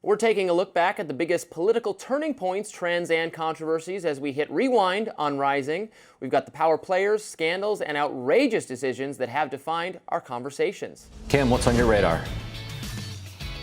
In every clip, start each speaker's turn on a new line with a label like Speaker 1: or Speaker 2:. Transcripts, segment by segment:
Speaker 1: We're taking a look back at the biggest political turning points, trends, and controversies as we hit rewind on Rising. We've got the power players, scandals, and outrageous decisions that have defined our conversations.
Speaker 2: Kim, what's on your radar?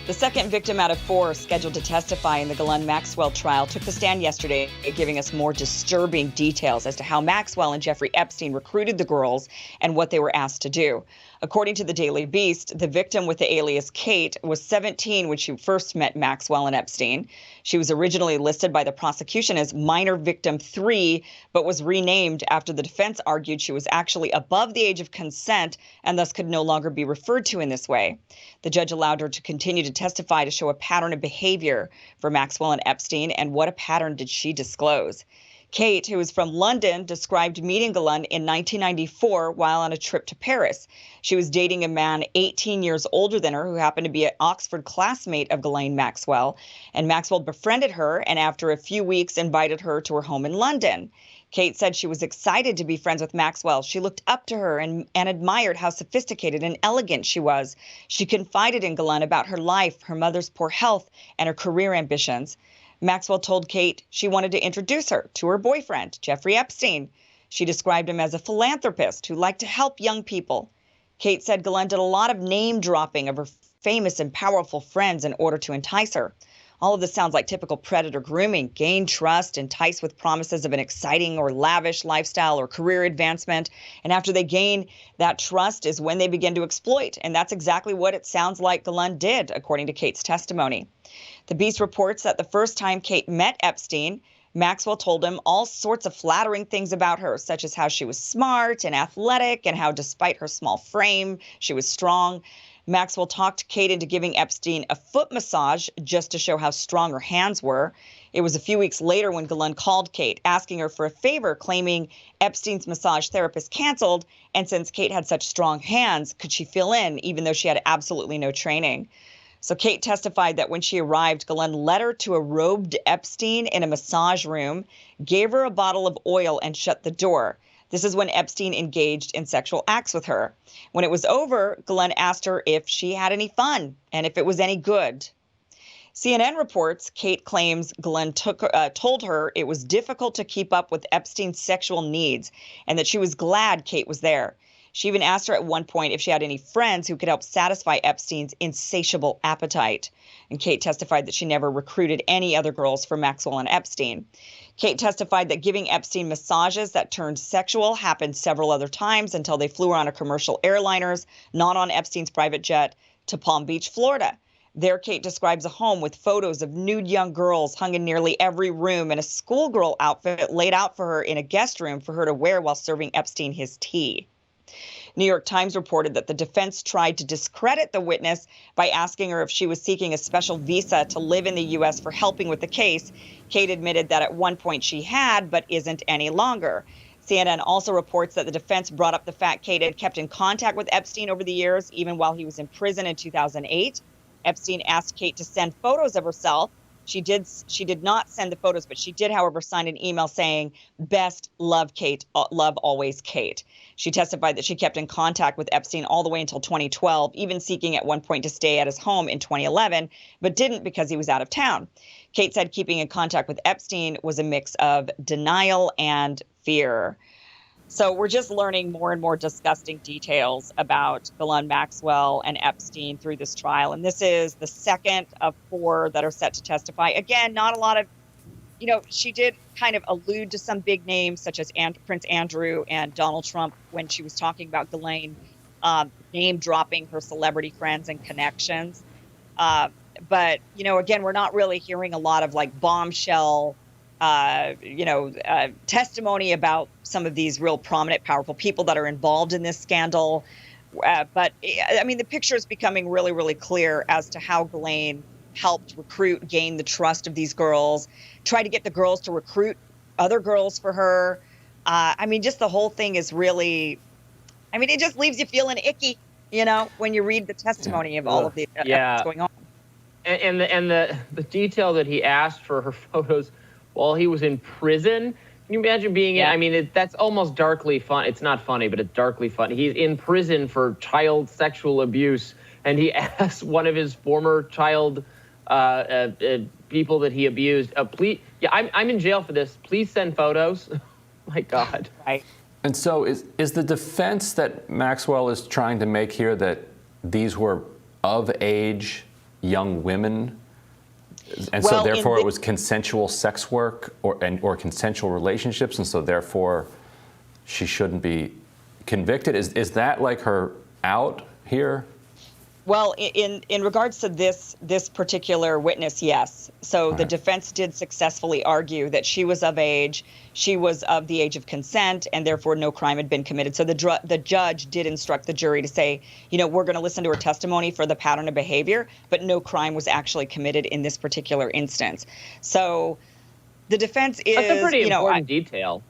Speaker 3: The second victim out of 4 scheduled to testify in the Ghislaine Maxwell trial took the stand yesterday, giving us more disturbing details as to how Maxwell and Jeffrey Epstein recruited the girls and what they were asked to do. According to the Daily Beast, the victim with the alias Kate was 17 when she first met Maxwell and Epstein. She was originally listed by the prosecution as minor victim 3, but was renamed after the defense argued she was actually above the age of consent and thus could no longer be referred to in this way. The judge allowed her to continue to testify to show a pattern of behavior for Maxwell and Epstein, and what a pattern did she disclose? Kate, who is from London, described meeting Ghislaine in 1994 while on a trip to Paris. She was dating a man 18 years older than her who happened to be an Oxford classmate of Ghislaine Maxwell. And Maxwell befriended her and after a few weeks invited her to her home in London. Kate said she was excited to be friends with Maxwell. She looked up to her and admired how sophisticated and elegant she was. She confided in Ghislaine about her life, her mother's poor health, and her career ambitions. Maxwell told Kate she wanted to introduce her to her boyfriend, Jeffrey Epstein. She described him as a philanthropist who liked to help young people. Kate said Ghislaine did a lot of name dropping of her famous and powerful friends in order to entice her. All of this sounds like typical predator grooming: gain trust, entice with promises of an exciting or lavish lifestyle or career advancement. And after they gain that trust is when they begin to exploit. And that's exactly what it sounds like Ghislaine did, according to Kate's testimony. The Beast reports that the first time Kate met Epstein, Maxwell told him all sorts of flattering things about her, such as how she was smart and athletic and how despite her small frame, she was strong. Maxwell talked Kate into giving Epstein a foot massage just to show how strong her hands were. It was a few weeks later when Ghislaine called Kate, asking her for a favor, claiming Epstein's massage therapist canceled. And since Kate had such strong hands, could she fill in, even though she had absolutely no training? So Kate testified that when she arrived, Ghislaine led her to a robed Epstein in a massage room, gave her a bottle of oil, and shut the door. This is when Epstein engaged in sexual acts with her. When it was over, Ghislaine asked her if she had any fun and if it was any good. CNN reports Kate claims Ghislaine told her it was difficult to keep up with Epstein's sexual needs and that she was glad Kate was there. She even asked her at one point if she had any friends who could help satisfy Epstein's insatiable appetite. And Kate testified that she never recruited any other girls for Maxwell and Epstein. Kate testified that giving Epstein massages that turned sexual happened several other times until they flew her on a commercial airliners, not on Epstein's private jet, to Palm Beach, Florida. There, Kate describes a home with photos of nude young girls hung in nearly every room and a schoolgirl outfit laid out for her in a guest room for her to wear while serving Epstein his tea. New York Times reported that the defense tried to discredit the witness by asking her if she was seeking a special visa to live in the U.S. for helping with the case. Kate admitted that at one point she had, but isn't any longer. CNN also reports that the defense brought up the fact Kate had kept in contact with Epstein over the years, even while he was in prison in 2008. Epstein asked Kate to send photos of herself. She did not send the photos, but she did, however, sign an email saying, "Best, love Kate, love always Kate." She testified that she kept in contact with Epstein all the way until 2012, even seeking at one point to stay at his home in 2011, but didn't because he was out of town. Kate said keeping in contact with Epstein was a mix of denial and fear. So we're just learning more and more disgusting details about Ghislaine Maxwell and Epstein through this trial. And this is the second of 4 that are set to testify. Again, not a lot of, she did kind of allude to some big names such as Prince Andrew and Donald Trump when she was talking about Ghislaine, name dropping her celebrity friends and connections. But, again, we're not really hearing a lot of like bombshell testimony about some of these real prominent, powerful people that are involved in this scandal. But the picture is becoming really, really clear as to how Ghislaine helped recruit, gain the trust of these girls, try to get the girls to recruit other girls for her. Just the whole thing is really, it just leaves you feeling icky, when you read the testimony of all of the what's going on.
Speaker 4: And the detail that he asked for her photos while he was in prison. Can you imagine being in? That's almost darkly fun. It's not funny, but it's darkly funny. He's in prison for child sexual abuse, and he asked one of his former child people that he abused. Please, yeah, I'm in jail for this. Please send photos. My God.
Speaker 3: Right.
Speaker 2: And so is the defense that Maxwell is trying to make here that these were of age young women, and so therefore it was consensual sex work or consensual relationships, and so therefore she shouldn't be convicted? Is that like her out here?
Speaker 3: Well, in regards to this particular witness, yes. So the defense did successfully argue that she was of age, she was of the age of consent, and therefore no crime had been committed. So the judge did instruct the jury to say, we're going to listen to her testimony for the pattern of behavior, but no crime was actually committed in this particular instance. So the defense is...
Speaker 4: That's a pretty important detail.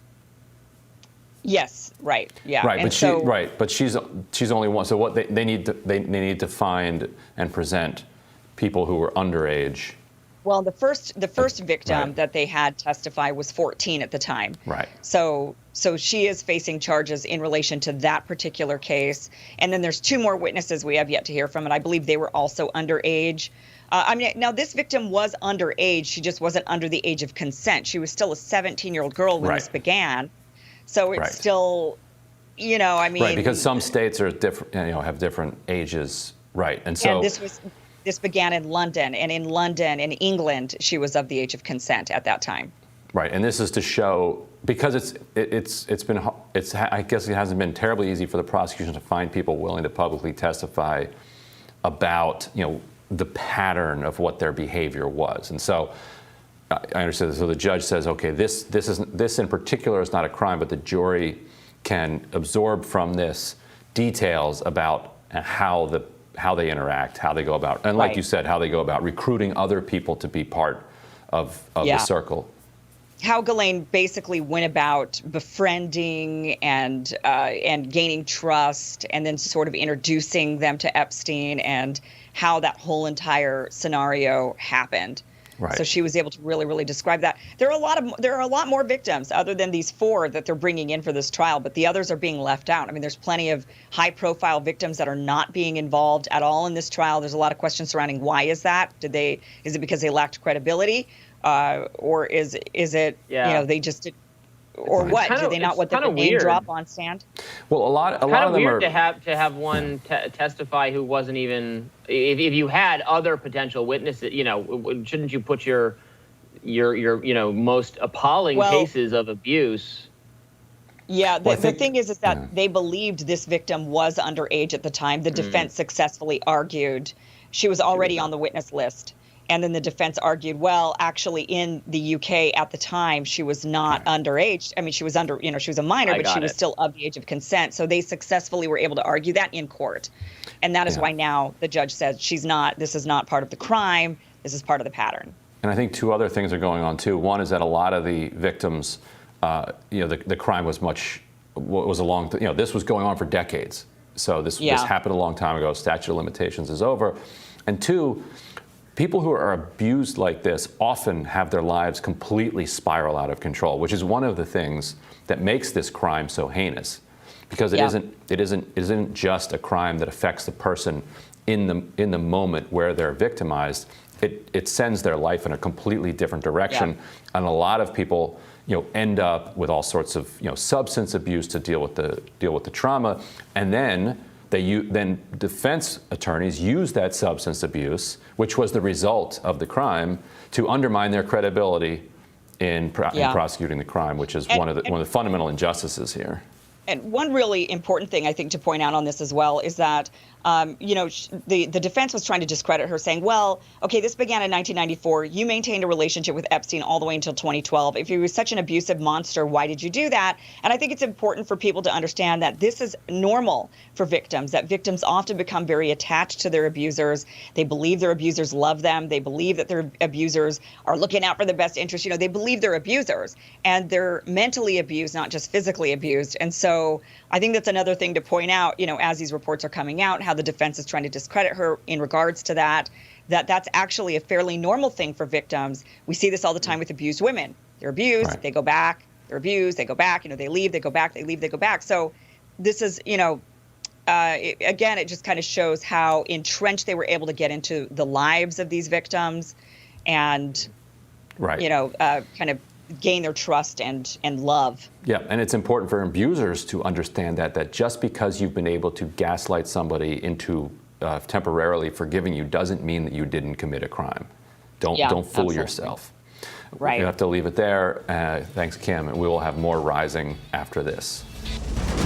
Speaker 3: Yes, right, yeah.
Speaker 2: Right,
Speaker 3: and
Speaker 2: but she's only one. So what they need to find and present people who were underage.
Speaker 3: Well, the first victim that they had testify was 14 at the time.
Speaker 2: Right.
Speaker 3: So she is facing charges in relation to that particular case, and then there's 2 more witnesses we have yet to hear from, and I believe they were also underage. Now this victim was underage; she just wasn't under the age of consent. She was still a 17-year-old girl when this began. So it's still, Right,
Speaker 2: because some states are different, have different ages, right? And so
Speaker 3: this began in London, and in London, in England, she was of the age of consent at that time.
Speaker 2: Right, and this is to show, because I guess it hasn't been terribly easy for the prosecution to find people willing to publicly testify about, the pattern of what their behavior was, and so. I understand. So the judge says, okay, this in particular is not a crime, but the jury can absorb from this details about how they interact, how they go about, and like you said, how they go about recruiting other people to be part of the circle.
Speaker 3: How Ghislaine basically went about befriending and gaining trust, and then sort of introducing them to Epstein, and how that whole entire scenario happened.
Speaker 2: Right.
Speaker 3: So she was able to really, really describe that. There are a lot more victims other than these 4 that they're bringing in for this trial, but the others are being left out. I mean, there's plenty of high-profile victims that are not being involved at all in this trial. There's a lot of questions surrounding why is that? Is it because they lacked credibility, or is it they just did? Or what? Did they not want the name drop on stand?
Speaker 2: Well, a lot of them
Speaker 4: are weird to have one testify who wasn't even. If you had other potential witnesses, shouldn't you put your most appalling cases of abuse? Yeah,
Speaker 3: the thing is that they believed this victim was underage at the time. The defense successfully argued she was already on the witness list. And then the defense argued, well, actually, in the UK at the time, she was not underage. I mean, she was she was a minor, but she was still of the age of consent. So they successfully were able to argue that in court. And that is why now the judge said this is not part of the crime. This is part of the pattern.
Speaker 2: And I think 2 other things are going on, too. One is that a lot of the victims, the crime was this was going on for decades. So this happened a long time ago. Statute of limitations is over. And 2, people who are abused like this often have their lives completely spiral out of control, which is one of the things that makes this crime so heinous, because it isn't just a crime that affects the person in the moment where they're victimized. It sends their life in a completely different direction, and a lot of people end up with all sorts of substance abuse to deal with the trauma, and then defense attorneys use that substance abuse, which was the result of the crime, to undermine their credibility in prosecuting the crime, which is one of the fundamental injustices here.
Speaker 3: And one really important thing I think to point out on this as well is that the defense was trying to discredit her, saying, well, okay, this began in 1994. You maintained a relationship with Epstein all the way until 2012. If he was such an abusive monster, why did you do that? And I think it's important for people to understand that this is normal for victims, that victims often become very attached to their abusers. They believe their abusers love them. They believe that their abusers are looking out for the best interest. They believe they're abusers, and they're mentally abused, not just physically abused. And so I think that's another thing to point out, as these reports are coming out, how the defense is trying to discredit her in regards to that's actually a fairly normal thing for victims. We see this all the time with abused women. They're abused, they go back, they're abused, they go back, they leave, they go back, they leave, they go back. So this is, again, it just kind of shows how entrenched they were able to get into the lives of these victims and, kind of gain their trust and love.
Speaker 2: Yeah, and it's important for abusers to understand that just because you've been able to gaslight somebody into temporarily forgiving you doesn't mean that you didn't commit a crime. Don't fool
Speaker 3: absolutely.
Speaker 2: yourself.
Speaker 3: Right.
Speaker 2: You have to leave it there. Thanks, Kim, and we will have more Rising after this.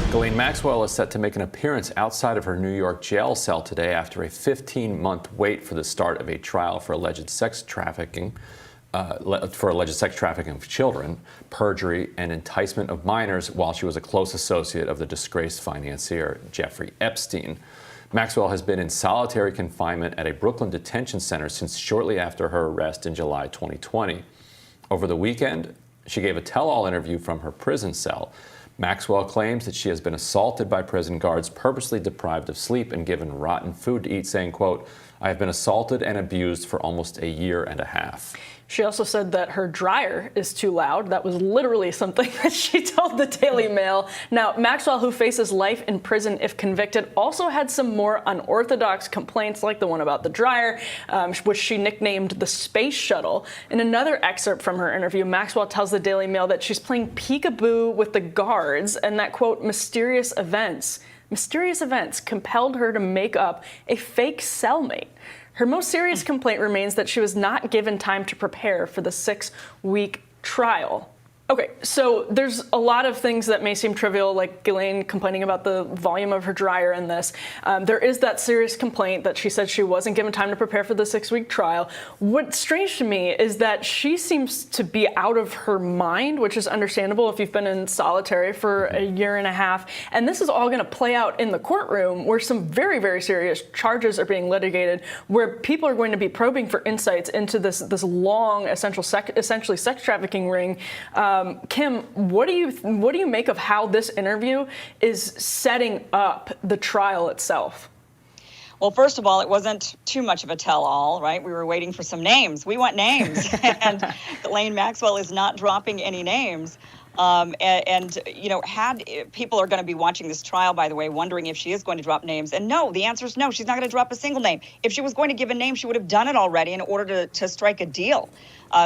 Speaker 2: Ghislaine Maxwell is set to make an appearance outside of her New York jail cell today after a 15-month wait for the start of a trial for alleged sex trafficking of children, perjury, and enticement of minors while she was a close associate of the disgraced financier Jeffrey Epstein. Maxwell has been in solitary confinement at a Brooklyn detention center since shortly after her arrest in July 2020. Over the weekend, she gave a tell-all interview from her prison cell. Maxwell claims that she has been assaulted by prison guards, purposely deprived of sleep, and given rotten food to eat, saying, quote, "I have been assaulted and abused for almost a year and a half."
Speaker 5: She also said that her dryer is too loud. That was literally something that she told the Daily Mail. Now, Maxwell, who faces life in prison if convicted, also had some more unorthodox complaints, like the one about the dryer, which she nicknamed the space shuttle. In another excerpt from her interview, Maxwell tells the Daily Mail that she's playing peekaboo with the guards and that, quote, mysterious events compelled her to make up a fake cellmate. Her most serious complaint remains that she was not given time to prepare for the 6-week trial. Okay, so there's a lot of things that may seem trivial, like Ghislaine complaining about the volume of her dryer in this. There is that serious complaint that she said she wasn't given time to prepare for the 6-week trial. What's strange to me is that she seems to be out of her mind, which is understandable if you've been in solitary for a year and a half. And this is all going to play out in the courtroom, where some very, very serious charges are being litigated, where people are going to be probing for insights into this long, essentially sex trafficking ring. Kim, what do you make of how this interview is setting up the trial itself?
Speaker 3: Well, first of all, it wasn't too much of a tell-all, right? We were waiting for some names. We want names. And Ghislaine Maxwell is not dropping any names. People are going to be watching this trial, by the way, wondering if she is going to drop names. And no, the answer is no, she's not going to drop a single name. If she was going to give a name, she would have done it already in order to strike a deal.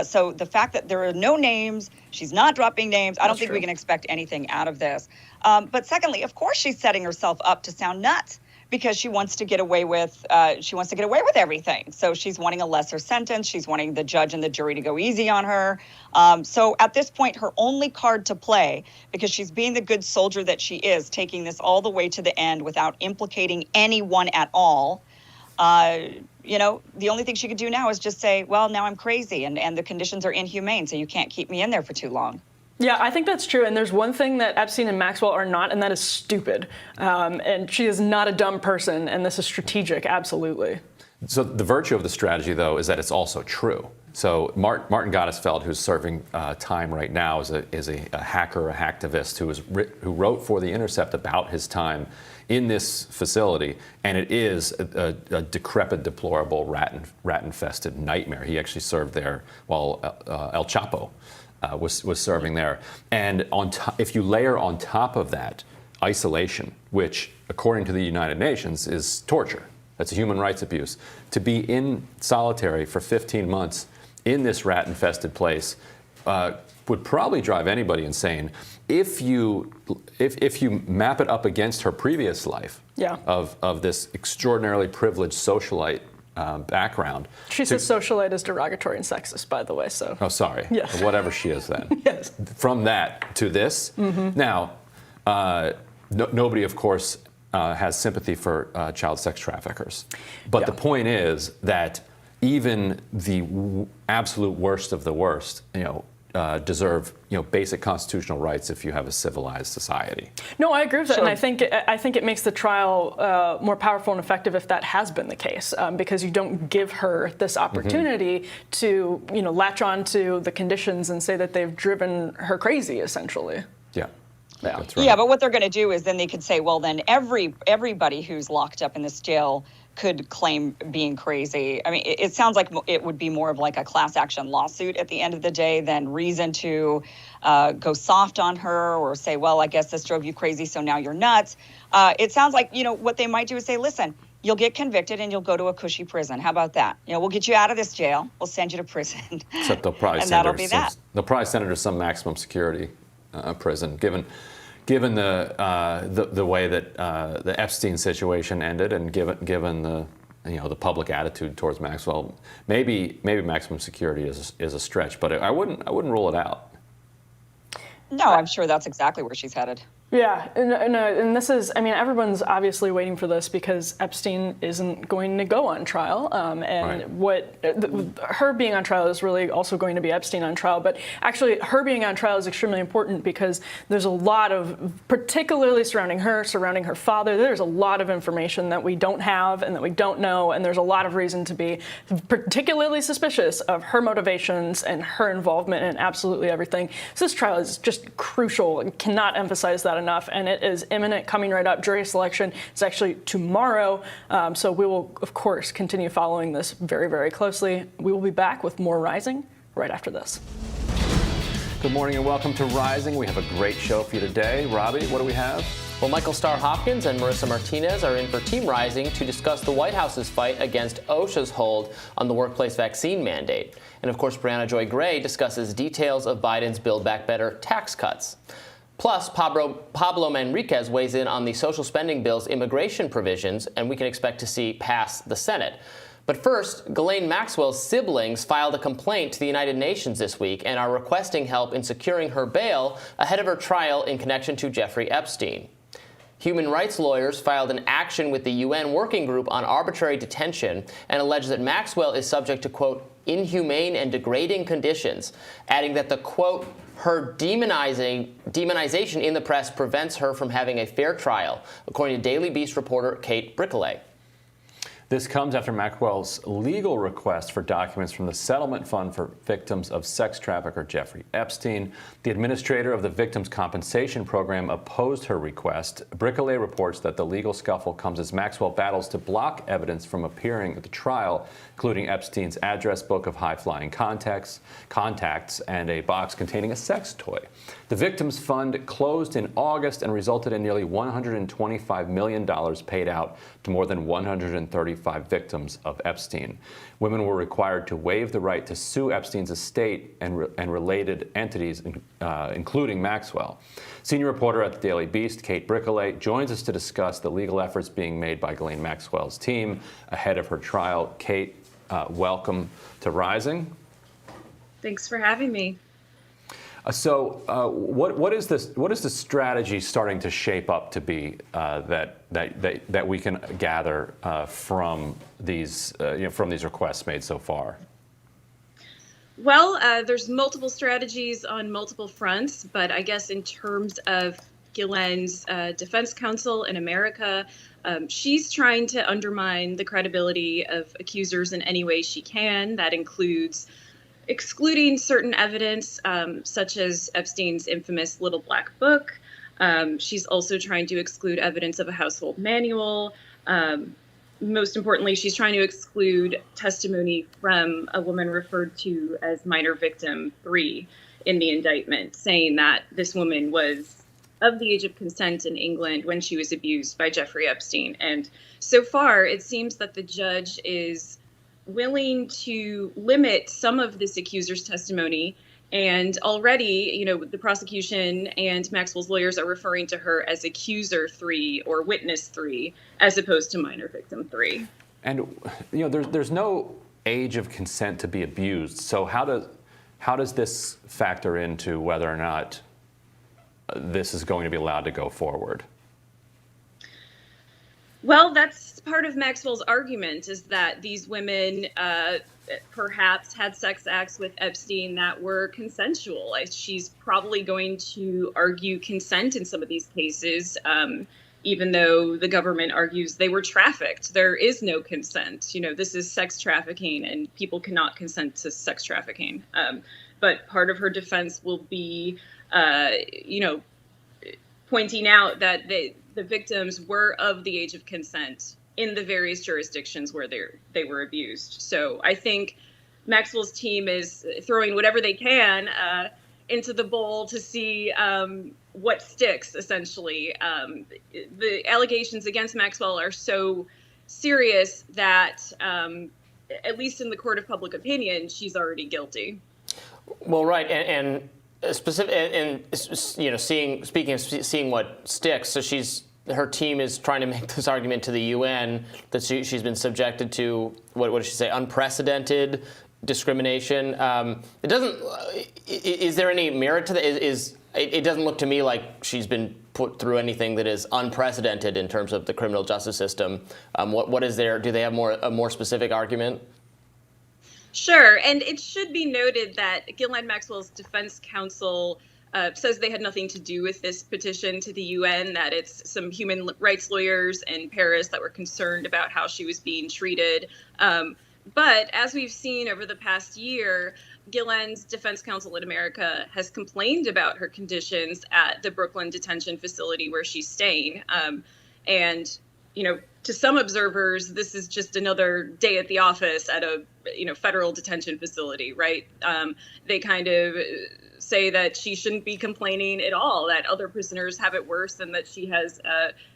Speaker 3: So the fact that there are no names, she's not dropping names, I don't think we can expect anything out of this. But secondly, of course, she's setting herself up to sound nuts, because she wants to get away with everything. So she's wanting a lesser sentence. She's wanting the judge and the jury to go easy on her. So at this point, her only card to play, because she's being the good soldier that she is, taking this all the way to the end without implicating anyone at all. The only thing she could do now is just say, well, now I'm crazy and the conditions are inhumane, so you can't keep me in there for too long.
Speaker 5: Yeah, I think that's true. And there's one thing that Epstein and Maxwell are not, and that is stupid. And she is not a dumb person, and this is strategic, absolutely.
Speaker 2: So the virtue of the strategy, though, is that it's also true. So Martin Gottesfeld, who's serving time right now, is a hacker, a hacktivist who wrote for The Intercept about his time in this facility, and it is a decrepit, deplorable, rat-infested nightmare. He actually served there while El Chapo was serving there. And if you layer on top of that isolation, which, according to the United Nations, is torture, that's a human rights abuse, to be in solitary for 15 months in this rat-infested place would probably drive anybody insane. If you map it up against her previous life of this extraordinarily privileged socialite background.
Speaker 5: She says socialite is derogatory and sexist, by the way. So.
Speaker 2: Oh, sorry.
Speaker 5: Yes.
Speaker 2: Whatever she is then.
Speaker 5: Yes.
Speaker 2: From that to this. Now, nobody, of course, has sympathy for child sex traffickers. But the point is that even the absolute worst of the worst, deserve basic constitutional rights if you have a civilized society.
Speaker 5: No, I agree with that, and I think it makes the trial more powerful and effective if that has been the case, because you don't give her this opportunity to latch on to the conditions and say that they've driven her crazy, essentially.
Speaker 2: Yeah.
Speaker 3: That's right. Yeah, but what they're going to do is then they could say, well, then everybody who's locked up in this jail could claim being crazy. I mean, it sounds like it would be more of like a class action lawsuit at the end of the day than reason to go soft on her or say, well, I guess this drove you crazy, so now you're nuts. It sounds like, what they might do is say, listen, you'll get convicted and you'll go to a cushy prison. How about that? We'll get you out of this jail. We'll send you to prison.
Speaker 2: Except they'll probably they'll probably send her to some maximum security prison, given the way that the Epstein situation ended, and given the public attitude towards Maxwell. Maybe maximum security is a stretch, but I wouldn't rule it out.
Speaker 3: No, I'm sure that's exactly where she's headed.
Speaker 5: Yeah, and this is, everyone's obviously waiting for this because Epstein isn't going to go on trial. Her being on trial is really also going to be Epstein on trial. But actually, her being on trial is extremely important because there's a lot of, particularly surrounding her father, there's a lot of information that we don't have and that we don't know. And there's a lot of reason to be particularly suspicious of her motivations and her involvement in absolutely everything. So this trial is just crucial and cannot emphasize that enough, and it is imminent, coming right up. Jury selection is actually tomorrow, so we will, of course, continue following this very, very closely. We will be back with more Rising right after this.
Speaker 2: Good morning and welcome to Rising. We have a great show for you today. Robbie, what do we have?
Speaker 1: Well, Michael Starr Hopkins and Marissa Martinez are in for Team Rising to discuss the White House's fight against OSHA's hold on the workplace vaccine mandate. And of course, Brianna Joy Gray discusses details of Biden's Build Back Better tax cuts. Plus, Pablo Manriquez weighs in on the social spending bill's immigration provisions, and we can expect to see pass the Senate. But first, Ghislaine Maxwell's siblings filed a complaint to the United Nations this week and are requesting help in securing her bail ahead of her trial in connection to Jeffrey Epstein. Human rights lawyers filed an action with the UN Working Group on arbitrary detention and allege that Maxwell is subject to, quote, inhumane and degrading conditions, adding that the, quote, her demonization in the press prevents her from having a fair trial, according to Daily Beast reporter Kate Brickley.
Speaker 2: This comes after Maxwell's legal request for documents from the settlement fund for victims of sex trafficker Jeffrey Epstein. The administrator of the Victims' Compensation Program opposed her request. Brickley reports that the legal scuffle comes as Maxwell battles to block evidence from appearing at the trial, including Epstein's address book of high-flying contacts, and a box containing a sex toy. The Victims Fund closed in August and resulted in nearly $125 million paid out to more than 135 victims of Epstein. Women were required to waive the right to sue Epstein's estate and related entities, including Maxwell. Senior reporter at the Daily Beast, Kate Brickley, joins us to discuss the legal efforts being made by Ghislaine Maxwell's team ahead of her trial. Kate, welcome to Rising.
Speaker 6: Thanks for having me.
Speaker 2: What is the strategy starting to shape up to be that we can gather from these requests made so far?
Speaker 6: Well, there's multiple strategies on multiple fronts, but I guess in terms of Ghislaine's defense counsel in America, she's trying to undermine the credibility of accusers in any way she can. That includes excluding certain evidence, such as Epstein's infamous Little Black Book. She's also trying to exclude evidence of a household manual. Most importantly, she's trying to exclude testimony from a woman referred to as minor victim 3 in the indictment, saying that this woman was of the age of consent in England when she was abused by Jeffrey Epstein. And so far, it seems that the judge is willing to limit some of this accuser's testimony. And already, the prosecution and Maxwell's lawyers are referring to her as accuser 3 or witness 3, as opposed to minor victim 3.
Speaker 2: And, there's no age of consent to be abused. So how does this factor into whether or not this is going to be allowed to go forward?
Speaker 6: Well, that's part of Maxwell's argument, is that these women perhaps had sex acts with Epstein that were consensual. She's probably going to argue consent in some of these cases, even though the government argues they were trafficked. There is no consent. This is sex trafficking, and people cannot consent to sex trafficking. But part of her defense will be, pointing out that the victims were of the age of consent in the various jurisdictions where they were abused. So I think Maxwell's team is throwing whatever they can into the bowl to see what sticks, essentially. The allegations against Maxwell are so serious that, at least in the court of public opinion, she's already guilty.
Speaker 1: Well, right, and specific, and seeing what sticks. So her team is trying to make this argument to the UN that she's been subjected to what did she say? Unprecedented discrimination. It doesn't. Is there any merit to that? It doesn't look to me like she's been put through anything that is unprecedented in terms of the criminal justice system. What is there? Do they have a more specific argument?
Speaker 6: Sure, and it should be noted that Ghislaine Maxwell's defense counsel says they had nothing to do with this petition to the UN, that it's some human rights lawyers in Paris that were concerned about how she was being treated. But as we've seen over the past year, Ghislaine's defense counsel in America has complained about her conditions at the Brooklyn detention facility where she's staying. And, to some observers, this is just another day at the office at a, federal detention facility, right? They kind of say that she shouldn't be complaining at all, that other prisoners have it worse and that she has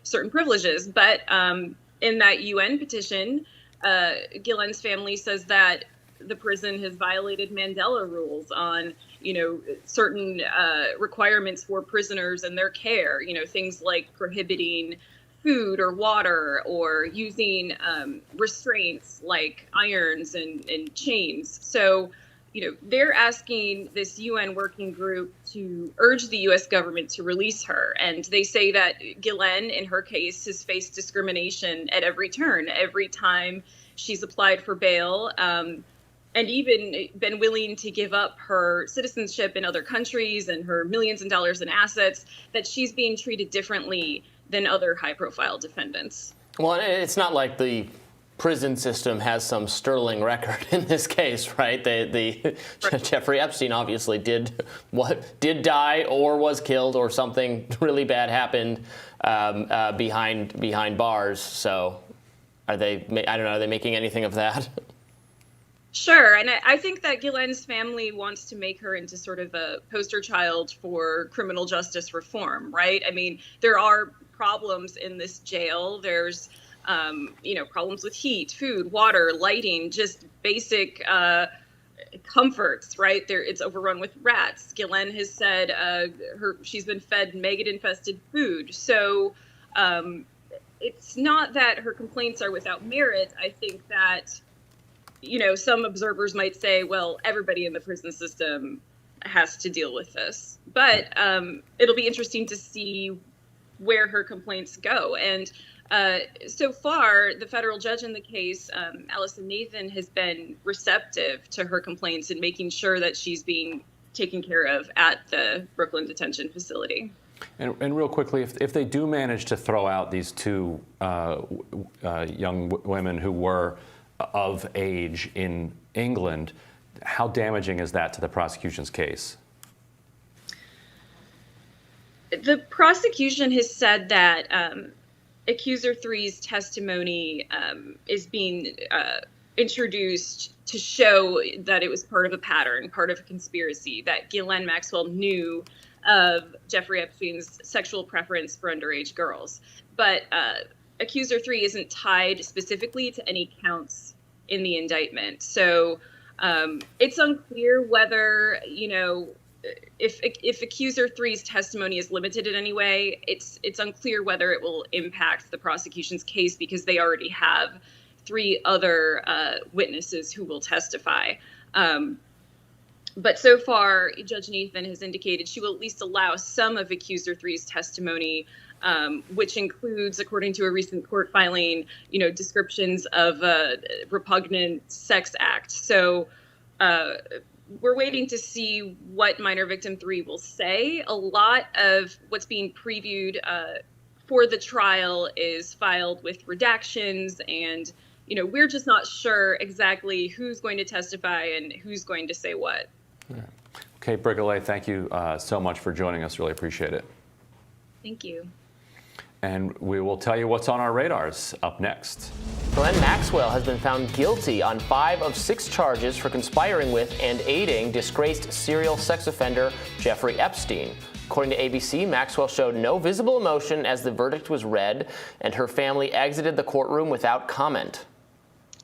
Speaker 6: certain privileges. But in that UN petition, Ghislaine's family says that the prison has violated Mandela rules on, certain requirements for prisoners and their care, things like prohibiting food or water or using restraints like irons and chains. So, they're asking this UN working group to urge the U.S. government to release her. And they say that Ghislaine, in her case, has faced discrimination at every turn, every time she's applied for bail, and even been willing to give up her citizenship in other countries and her millions of dollars in assets, that she's being treated differently than other high-profile defendants. Well,
Speaker 1: it's not like the prison system has some sterling record in this case, right? Right. Jeffrey Epstein obviously did die or was killed or something really bad happened behind bars. So are they making anything of that?
Speaker 6: Sure, and I think that Ghislaine's family wants to make her into sort of a poster child for criminal justice reform, right? I mean, there are problems in this jail. There's problems with heat, food, water, lighting, just basic comforts, right? It's overrun with rats. Ghislaine has said she's been fed maggot-infested food. So it's not that her complaints are without merit. I think that, some observers might say, well, everybody in the prison system has to deal with this. But it'll be interesting to see where her complaints go. And so far, the federal judge in the case, Allison Nathan, has been receptive to her complaints and making sure that she's being taken care of at the Brooklyn detention facility.
Speaker 2: And real quickly, if they do manage to throw out these two young women who were of age in England, how damaging is that to the prosecution's case?
Speaker 6: The prosecution has said that Accuser 3's testimony is being introduced to show that it was part of a pattern, part of a conspiracy, that Ghislaine Maxwell knew of Jeffrey Epstein's sexual preference for underage girls. But Accuser 3 isn't tied specifically to any counts in the indictment. So it's unclear whether, if Accuser 3's testimony is limited in any way, it's unclear whether it will impact the prosecution's case because they already have 3 other witnesses who will testify. But so far, Judge Nathan has indicated she will at least allow some of Accuser 3's testimony, which includes, according to a recent court filing, descriptions of a repugnant sex act. So we're waiting to see what Minor Victim 3 will say. A lot of what's being previewed for the trial is filed with redactions, and we're just not sure exactly who's going to testify and who's going to say what.
Speaker 2: Yeah. Okay, Brigolay, thank you so much for joining us. Really appreciate it.
Speaker 6: Thank you.
Speaker 2: And we will tell you what's on our radars up next.
Speaker 1: Ghislaine Maxwell has been found guilty on 5 of 6 charges for conspiring with and aiding disgraced serial sex offender Jeffrey Epstein. According to ABC, Maxwell showed no visible emotion as the verdict was read, and her family exited the courtroom without comment.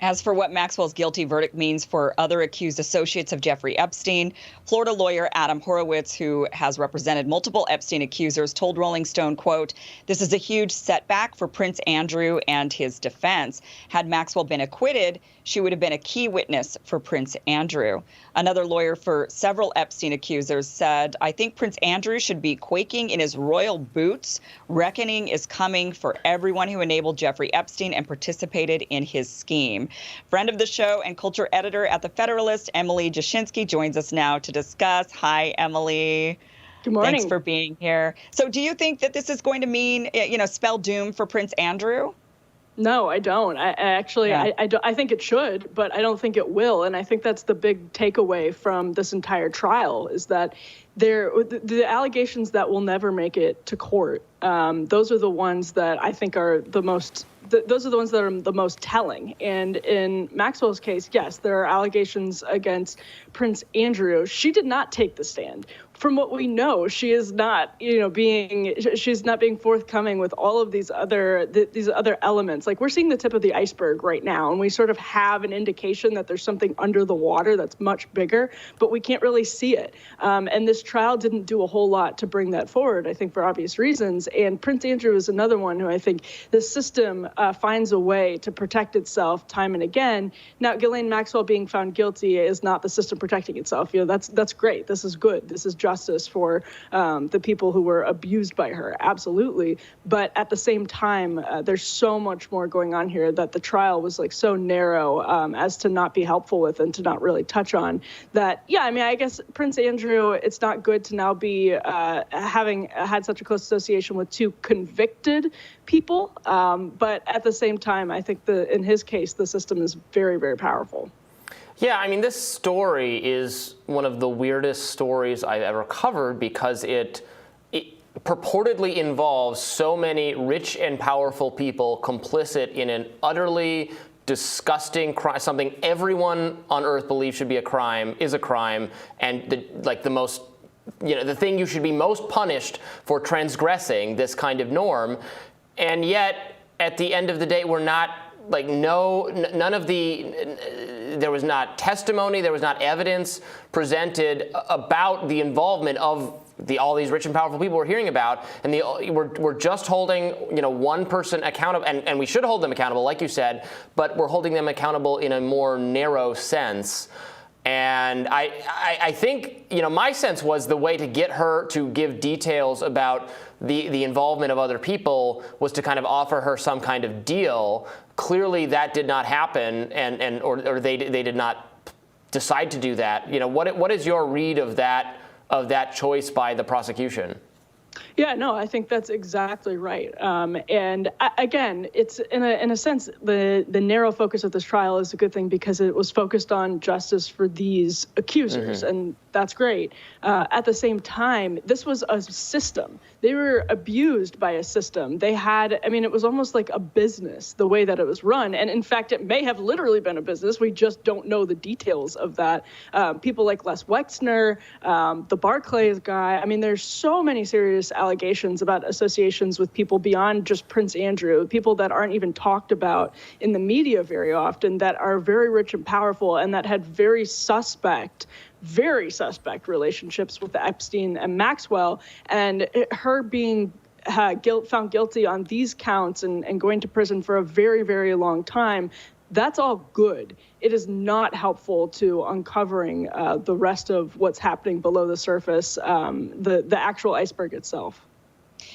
Speaker 3: As for what Maxwell's guilty verdict means for other accused associates of Jeffrey Epstein, Florida lawyer Adam Horowitz, who has represented multiple Epstein accusers, told Rolling Stone, quote, "This is a huge setback for Prince Andrew and his defense. Had Maxwell been acquitted, she would have been a key witness for Prince Andrew." Another lawyer for several Epstein accusers said, "I think Prince Andrew should be quaking in his royal boots. Reckoning is coming for everyone who enabled Jeffrey Epstein and participated in his scheme." Friend of the show and culture editor at The Federalist, Emily Jashinsky, joins us now to discuss. Hi, Emily.
Speaker 5: Good morning.
Speaker 3: Thanks for being here. So do you think that this is going to mean, spell doom for Prince Andrew?
Speaker 5: No, I don't. I think it should, but I don't think it will. And I think that's the big takeaway from this entire trial is that the allegations that will never make it to court, those are the ones that I think are the most telling. And in Maxwell's case, yes, there are allegations against Prince Andrew. She did not take the stand. From what we know, she is not, she's not being forthcoming with all of these other elements. Like, we're seeing the tip of the iceberg right now, and we sort of have an indication that there's something under the water that's much bigger, but we can't really see it. And this trial didn't do a whole lot to bring that forward, I think, for obvious reasons. And Prince Andrew is another one who I think the system finds a way to protect itself time and again. Now, Ghislaine Maxwell being found guilty is not the system protecting itself. That's great. This is good. This is justice for the people who were abused by her. Absolutely. But at the same time, there's so much more going on here that the trial was so narrow as to not be helpful with and to not really touch on that. Yeah, I guess Prince Andrew, it's not good to now be having had such a close association with 2 convicted people. But at the same time, I think in his case, the system is very, very powerful.
Speaker 1: Yeah, this story is one of the weirdest stories I've ever covered because it purportedly involves so many rich and powerful people complicit in an utterly disgusting crime, something everyone on earth believes should be a crime, is a crime, and the most, the thing you should be most punished for transgressing this kind of norm. And yet, at the end of the day, we're not, there was not testimony, there was not evidence presented about the involvement of all these rich and powerful people we're hearing about, and we're just holding one person accountable, and we should hold them accountable, like you said, but we're holding them accountable in a more narrow sense. And I think my sense was the way to get her to give details about the involvement of other people was to kind of offer her some kind of deal. Clearly, that did not happen, or they did not decide to do that. What is your read of that choice by the prosecution?
Speaker 5: Yeah, no, I think that's exactly right. And again, it's in a sense, the narrow focus of this trial is a good thing because it was focused on justice for these accusers, and that's great. At the same time, this was a system. They were abused by a system. They had, it was almost like a business, the way that it was run. And in fact, it may have literally been a business. We just don't know the details of that. People like Les Wexner, the Barclays guy. There's so many serious allegations about associations with people beyond just Prince Andrew, people that aren't even talked about in the media very often, that are very rich and powerful and that had very suspect relationships with Epstein and Maxwell. And her being found guilty on these counts and going to prison for a very, very long time, that's all good. It is not helpful to uncovering the rest of what's happening below the surface, the actual iceberg itself.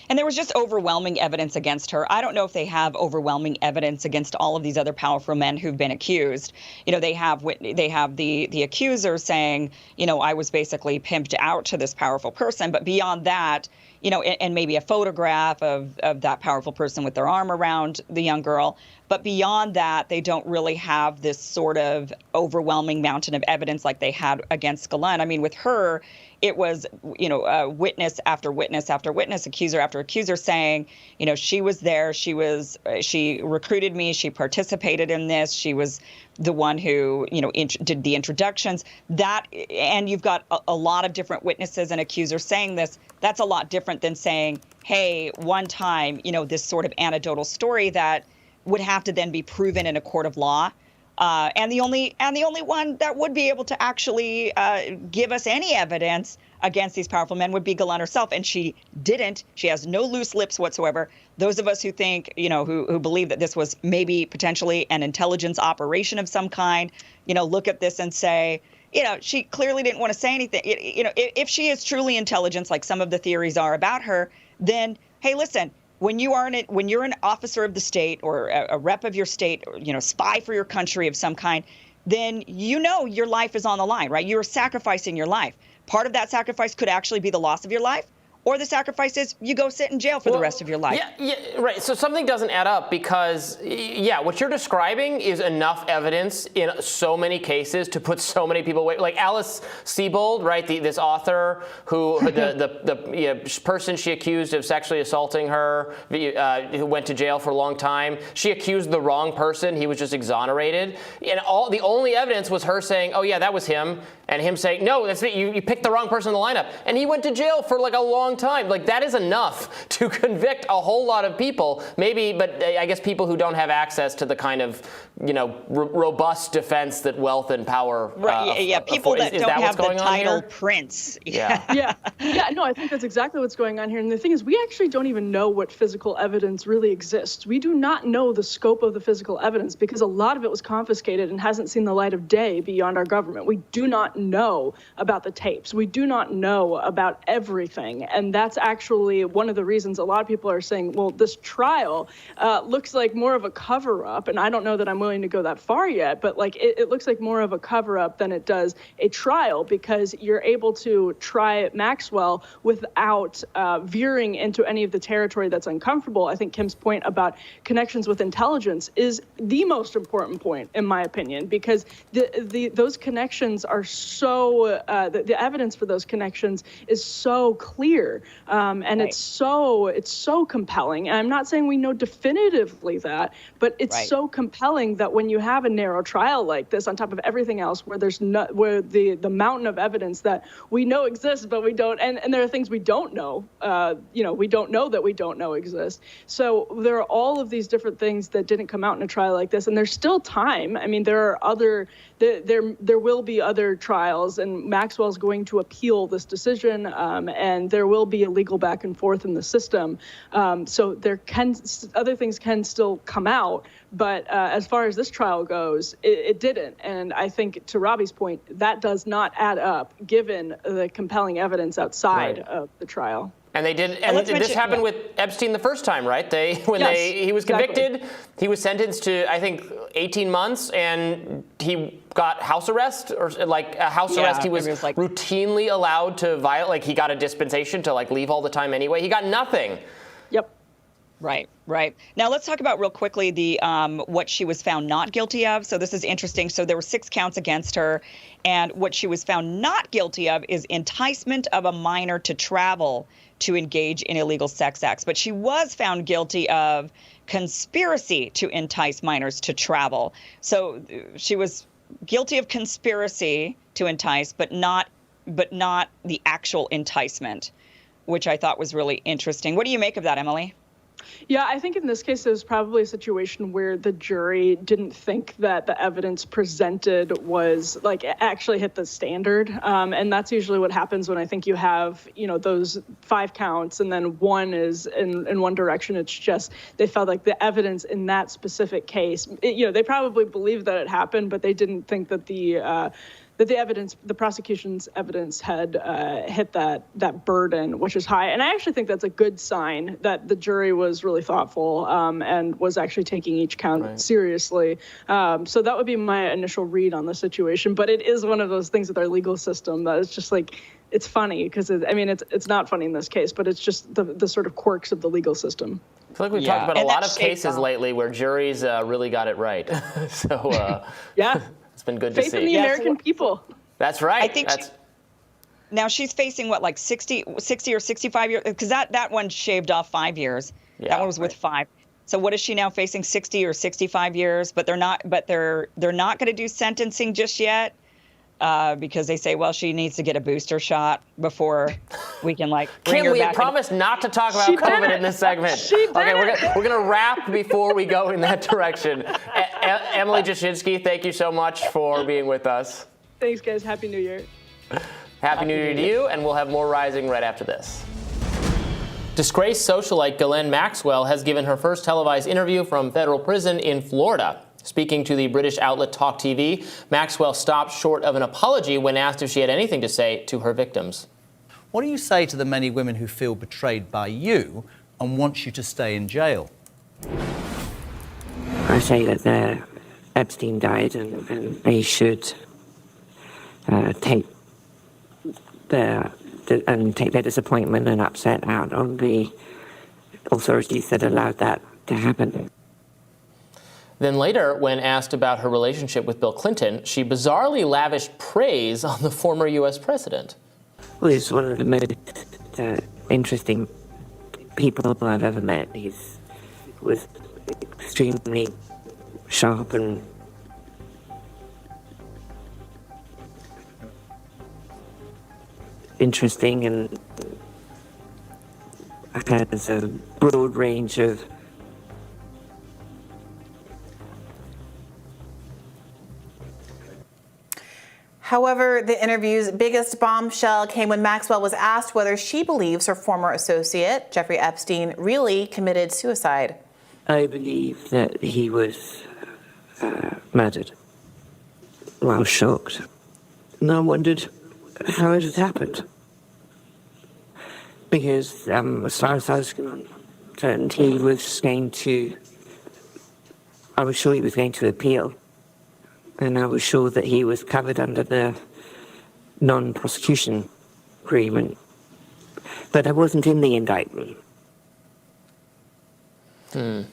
Speaker 3: And there was just overwhelming evidence against her. I don't know if they have overwhelming evidence against all of these other powerful men who've been accused. They have the accuser saying, I was basically pimped out to this powerful person. But beyond that, and maybe a photograph of that powerful person with their arm around the young girl. But beyond that, they don't really have this sort of overwhelming mountain of evidence like they had against Ghislaine. I mean, with her, it was, witness after witness after witness, accuser after accuser saying, she was there, she recruited me, she participated in this, she was the one who, did the introductions. And you've got a lot of different witnesses and accusers saying this. That's a lot different than saying, hey, one time, this sort of anecdotal story that would have to then be proven in a court of law. And the only one that would be able to actually give us any evidence against these powerful men would be Ghislaine herself. And she didn't. She has no loose lips whatsoever. Those of us who think, who believe that this was maybe potentially an intelligence operation of some kind, look at this and say, she clearly didn't want to say anything. If she is truly intelligence, like some of the theories are about her, then, hey, listen, when you're an officer of the state or a rep of your state, or, spy for your country of some kind, then your life is on the line, right? You're sacrificing your life. Part of that sacrifice could actually be the loss of your life, or the sacrifice is you go sit in jail for the rest of your life.
Speaker 1: Yeah, right. So something doesn't add up because, what you're describing is enough evidence in so many cases to put so many people away. Like Alice Sebold, right? This author who the person she accused of sexually assaulting her, who went to jail for a long time. She accused the wrong person. He was just exonerated, and the only evidence was her saying, "Oh yeah, that was him," and him saying, "No, that's it. You picked the wrong person in the lineup," and he went to jail for like a long time. Like that is enough to convict a whole lot of people. Maybe, but I guess people who don't have access to the kind of robust defense that wealth and power.
Speaker 3: People that don't have the title prince.
Speaker 5: Yeah. No, I think that's exactly what's going on here. And the thing is, we actually don't even know what physical evidence really exists. We do not know the scope of the physical evidence because a lot of it was confiscated and hasn't seen the light of day beyond our government. We do not know about the tapes. We do not know about everything. And that's actually one of the reasons a lot of people are saying, well, this trial looks like more of a cover-up. And I don't know that I'm willing to go that far yet, but like it looks like more of a cover-up than it does a trial because you're able to try Maxwell without veering into any of the territory that's uncomfortable. I think Kim's point about connections with intelligence is the most important point, in my opinion, because those connections are so, the evidence for those connections is so clear. And right. it's so compelling. And I'm not saying we know definitively that, but it's right. so compelling that when you have a narrow trial like this, on top of everything else, where there's where the mountain of evidence that we know exists, but we don't, and there are things we don't know, we don't know that we don't know exist. So there are all of these different things that didn't come out in a trial like this, and there's still time. I mean, there are other, there will be other trials, and Maxwell's going to appeal this decision, and there will be a legal back and forth in the system. So other things can still come out, but as far as this trial goes, it didn't. And I think, to Robbie's point, that does not add up, given the compelling evidence outside right. of the trial. And they did, and this happened with Epstein the first time, right? He was convicted, exactly. He was sentenced to, I think, 18 months, and he got house arrest, or like a house arrest. He was like, routinely allowed to violate, like he got a dispensation to like leave all the time anyway. He got nothing. Yep. Right. Now let's talk about real quickly the what she was found not guilty of. So this is interesting. So there were 6 counts against her, and what she was found not guilty of is enticement of a minor to travel to engage in illegal sex acts. But she was found guilty of conspiracy to entice minors to travel. So she was guilty of conspiracy to entice, but not the actual enticement, which I thought was really interesting. What do you make of that, Emily? Yeah, I think in this case, it was probably a situation where the jury didn't think that the evidence presented was like actually hit the standard. And that's usually what happens when I think you have, those 5 counts and then one is in one direction. It's just they felt like the evidence in that specific case, they probably believed that it happened, but they didn't think that the prosecution's evidence had hit that burden, which is high. And I actually think that's a good sign that the jury was really thoughtful and was actually taking each count right. seriously. So that would be my initial read on the situation. But it is one of those things with our legal system that it's just like, it's funny because it's not funny in this case, but it's just the sort of quirks of the legal system.
Speaker 1: feel like we've talked about a lot of cases lately where juries really got it right. So
Speaker 5: yeah,
Speaker 1: it's been good to see.
Speaker 5: Faith in the American people.
Speaker 1: That's right.
Speaker 3: I think now she's facing what, like 60 or 65 years? Because that one shaved off 5 years. Yeah, that one was with 5. So what is she now facing? 60 or 65 years? But they're not going to do sentencing just yet. Because they say, well, she needs to get a booster shot before we can bring
Speaker 1: Kim,
Speaker 3: her
Speaker 1: we
Speaker 3: back.
Speaker 1: had promised not to talk about COVID in this segment. Okay, we're gonna wrap before we go in that direction. Emily Jashinsky, thank you so much for being with us.
Speaker 5: Thanks, guys. Happy New Year.
Speaker 1: Happy New Year to you, and we'll have more Rising right after this. Disgraced socialite Ghislaine Maxwell has given her first televised interview from federal prison in Florida. Speaking to the British outlet Talk TV, Maxwell stopped short of an apology when asked if she had anything to say to her victims.
Speaker 7: What do you say to the many women who feel betrayed by you and want you to stay in jail?
Speaker 8: I say that Epstein died and they should take their disappointment and upset out on the authorities that allowed that to happen.
Speaker 1: Then later, when asked about her relationship with Bill Clinton, she bizarrely lavished praise on the former U.S. president.
Speaker 8: Well, he's one of the most interesting people I've ever met. He was extremely sharp and interesting, and has a broad range of
Speaker 9: However, the interview's biggest bombshell came when Maxwell was asked whether she believes her former associate, Jeffrey Epstein, really committed suicide.
Speaker 8: I believe that he was murdered. Well, I was shocked. And I wondered how it had happened. Because as far as I was concerned, I was sure he was going to appeal. And I was sure that he was covered under the non-prosecution agreement. But I wasn't in the indictment.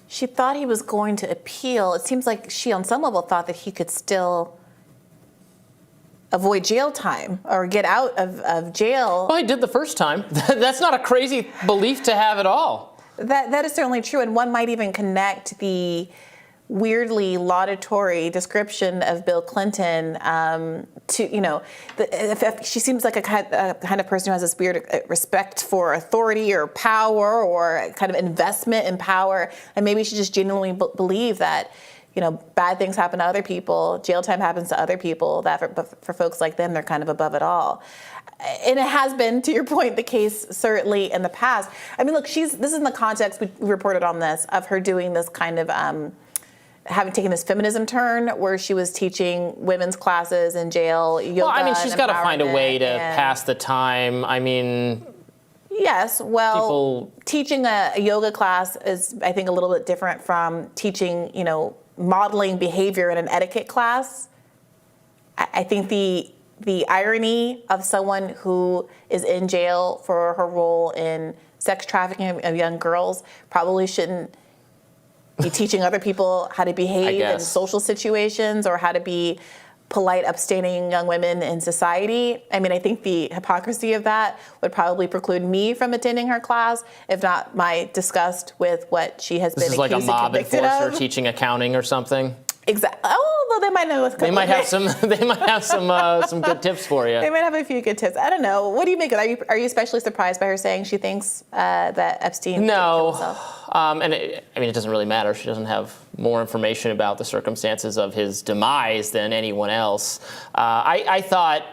Speaker 9: She thought he was going to appeal. It seems like she, on some level, thought that he could still avoid jail time or get out of jail.
Speaker 1: Well, he did the first time. That's not a crazy belief to have at all.
Speaker 9: That is certainly true, and one might even connect the weirdly laudatory description of Bill Clinton to, if she seems like a kind of person who has this weird respect for authority or power or kind of investment in power, and maybe she just genuinely believe that, bad things happen to other people, jail time happens to other people, that for folks like them, they're kind of above it all. And it has been, to your point, the case certainly in the past. I mean, look, this is in the context, we reported on this, of her doing this kind of having taken this feminism turn where she was teaching women's classes in jail, yoga.
Speaker 1: Well, I mean, she's got to find a way to pass the time. I mean,
Speaker 9: yes, well, teaching a yoga class is, I think, a little bit different from teaching, modeling behavior in an etiquette class. I think the irony of someone who is in jail for her role in sex trafficking of young girls probably shouldn't be teaching other people how to behave in social situations or how to be polite, upstanding young women in society. I mean, I think the hypocrisy of that would probably preclude me from attending her class, if not my disgust with what she has been accused and convicted of. This is like a mob enforcer
Speaker 1: teaching accounting or something?
Speaker 9: Exactly. Oh, well, they might know.
Speaker 1: They might have some. They might have some good tips for you.
Speaker 9: They might have a few good tips. I don't know. What do you make of it? Are you especially surprised by her saying she thinks that Epstein didn't kill himself?
Speaker 1: It doesn't really matter. She doesn't have more information about the circumstances of his demise than anyone else. I thought.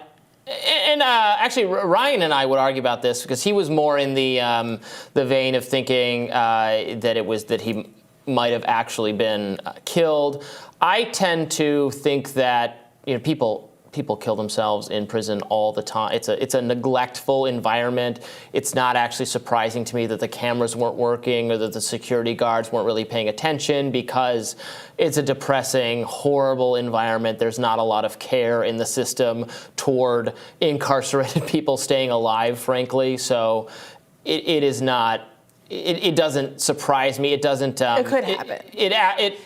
Speaker 1: And actually, Ryan and I would argue about this because he was more in the vein of thinking that he might have actually been killed. I tend to think that people kill themselves in prison all the time. It's a neglectful environment. It's not actually surprising to me that the cameras weren't working or that the security guards weren't really paying attention because it's a depressing, horrible environment. There's not a lot of care in the system toward incarcerated people staying alive, frankly. So it is not. it doesn't surprise me. It doesn't.
Speaker 9: It could happen.
Speaker 1: It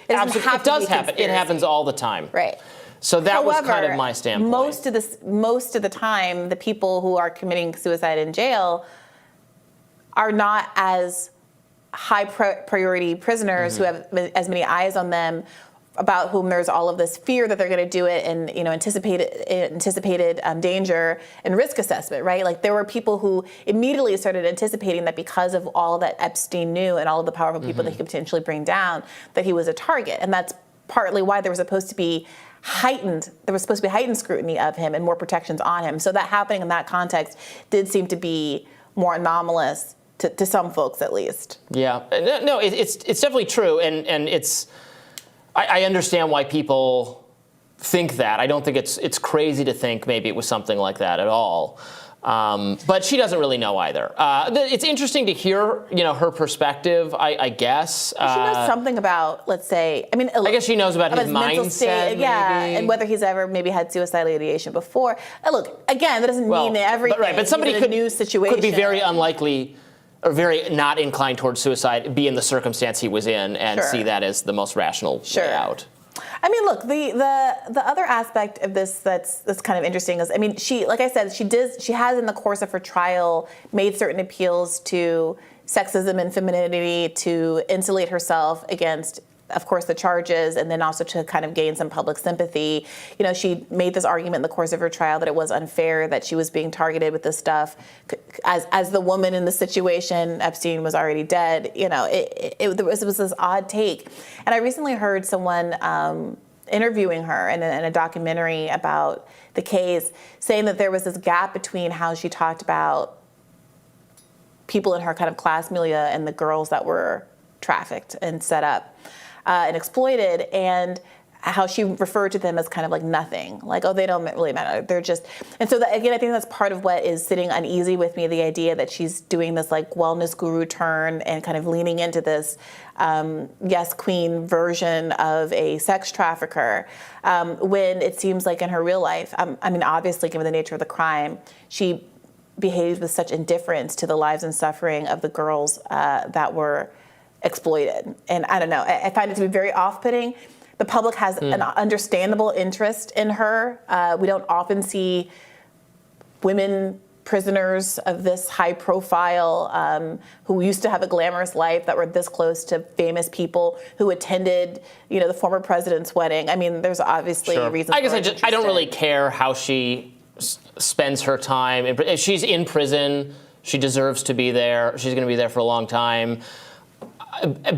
Speaker 1: absolutely does happen. It happens all the time.
Speaker 9: Right.
Speaker 1: So that was
Speaker 9: However,
Speaker 1: kind of my standpoint.
Speaker 9: Most of the time, the people who are committing suicide in jail are not as high priority prisoners who have as many eyes on them, about whom there's all of this fear that they're going to do it, and anticipated danger and risk assessment, right? Like there were people who immediately started anticipating that because of all that Epstein knew and all of the powerful people that he could potentially bring down, that he was a target, and that's partly why there was supposed to be heightened scrutiny of him and more protections on him. So that happening in that context did seem to be more anomalous to some folks, at least.
Speaker 1: Yeah, no, it's definitely true, and it's. I understand why people think that. I don't think it's crazy to think maybe it was something like that at all. But she doesn't really know either. It's interesting to hear, her perspective, I guess.
Speaker 9: She knows something about, let's say,
Speaker 1: I guess she knows about his
Speaker 9: mental
Speaker 1: mindset,
Speaker 9: state, yeah,
Speaker 1: maybe.
Speaker 9: and whether he's ever maybe had suicidal ideation before. Look, again, that doesn't mean everything.
Speaker 1: But somebody
Speaker 9: could, new situation.
Speaker 1: Could be very unlikely or very not inclined towards suicide, be in the circumstance he was in, and see that as the most rational way out.
Speaker 9: Look, the other aspect of this that's kind of interesting is, she, like I said, she has in the course of her trial made certain appeals to sexism and femininity to insulate herself against, of course, the charges, and then also to kind of gain some public sympathy. She made this argument in the course of her trial that it was unfair that she was being targeted with this stuff. As the woman in the situation, Epstein was already dead. It was this odd take. And I recently heard someone interviewing her in a documentary about the case, saying that there was this gap between how she talked about people in her kind of class milieu and the girls that were trafficked and set up and exploited, and how she referred to them as kind of like nothing, like, oh, they don't really matter. They're just, and so again, I think that's part of what is sitting uneasy with me, the idea that she's doing this like wellness guru turn and kind of leaning into this yes queen version of a sex trafficker, when it seems like in her real life, obviously given the nature of the crime, she behaved with such indifference to the lives and suffering of the girls that were exploited. And I don't know, I find it to be very off-putting. The public has an understandable interest in her. We don't often see women prisoners of this high profile who used to have a glamorous life that were this close to famous people who attended, the former president's wedding. There's obviously reasons.
Speaker 1: I guess I don't really care how she spends her time. If she's in prison, she deserves to be there. She's going to be there for a long time.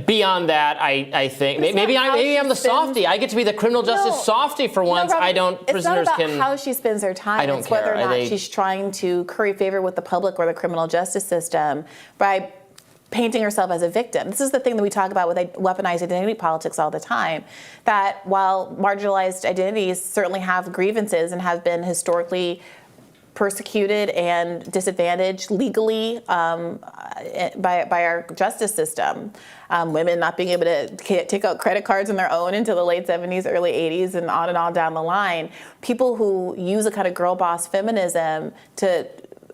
Speaker 1: Beyond that, I think maybe I'm the softie. I get to be the criminal justice softie for once.
Speaker 9: Robert,
Speaker 1: I don't. Prisoners
Speaker 9: it's not about how she spends her time.
Speaker 1: I don't
Speaker 9: it's
Speaker 1: care.
Speaker 9: Whether or not she's trying to curry favor with the public or the criminal justice system by painting herself as a victim. This is the thing that we talk about with weaponized identity politics all the time. That while marginalized identities certainly have grievances and have been historically persecuted and disadvantaged legally by our justice system. Women not being able to take out credit cards on their own until the late 70s, early 80s, and on down the line. People who use a kind of girl boss feminism to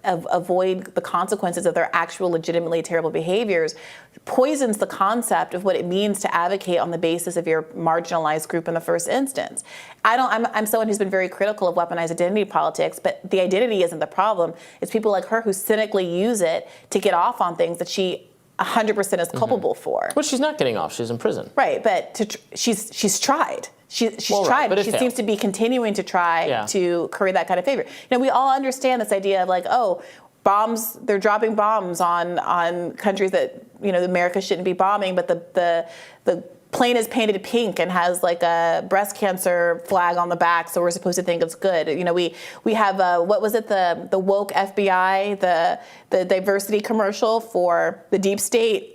Speaker 9: avoid the consequences of their actual legitimately terrible behaviors poisons the concept of what it means to advocate on the basis of your marginalized group in the first instance. I'm someone who's been very critical of weaponized identity politics, but the identity isn't the problem. It's people like her who cynically use it to get off on things that she 100% is culpable for.
Speaker 1: Well, she's not getting off. She's in prison.
Speaker 9: Right, but she's tried. She's tried, but she seems to be continuing to try to curry that kind of favor. We all understand this idea of like, bombs, they're dropping bombs on countries that, America shouldn't be bombing, but the plane is painted pink and has like a breast cancer flag on the back, so we're supposed to think it's good. We have, what was it, the woke FBI, the diversity commercial for the deep state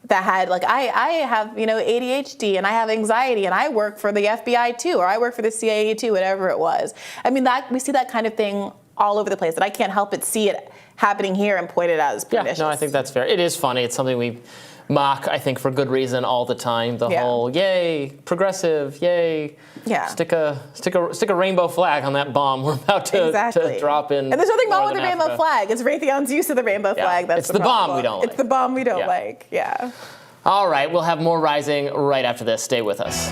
Speaker 9: that had like, I have, ADHD and I have anxiety and I work for the FBI too, or I work for the CIA too, whatever it was. We see that kind of thing all over the place, and I can't help but see it happening here and point it out as pernicious.
Speaker 1: Yeah, no, I think that's fair. It is funny. It's something we mock, I think, for good reason all the time. The whole, yay, progressive, yay.
Speaker 9: Yeah.
Speaker 1: Stick a rainbow flag on that bomb we're about to drop in.
Speaker 9: And there's nothing wrong with the rainbow
Speaker 1: Africa.
Speaker 9: flag. It's Raytheon's use of the rainbow flag. That's
Speaker 1: it's the bomb we don't like.
Speaker 9: It's the bomb we don't like. Yeah.
Speaker 1: All right, we'll have more Rising right after this. Stay with us.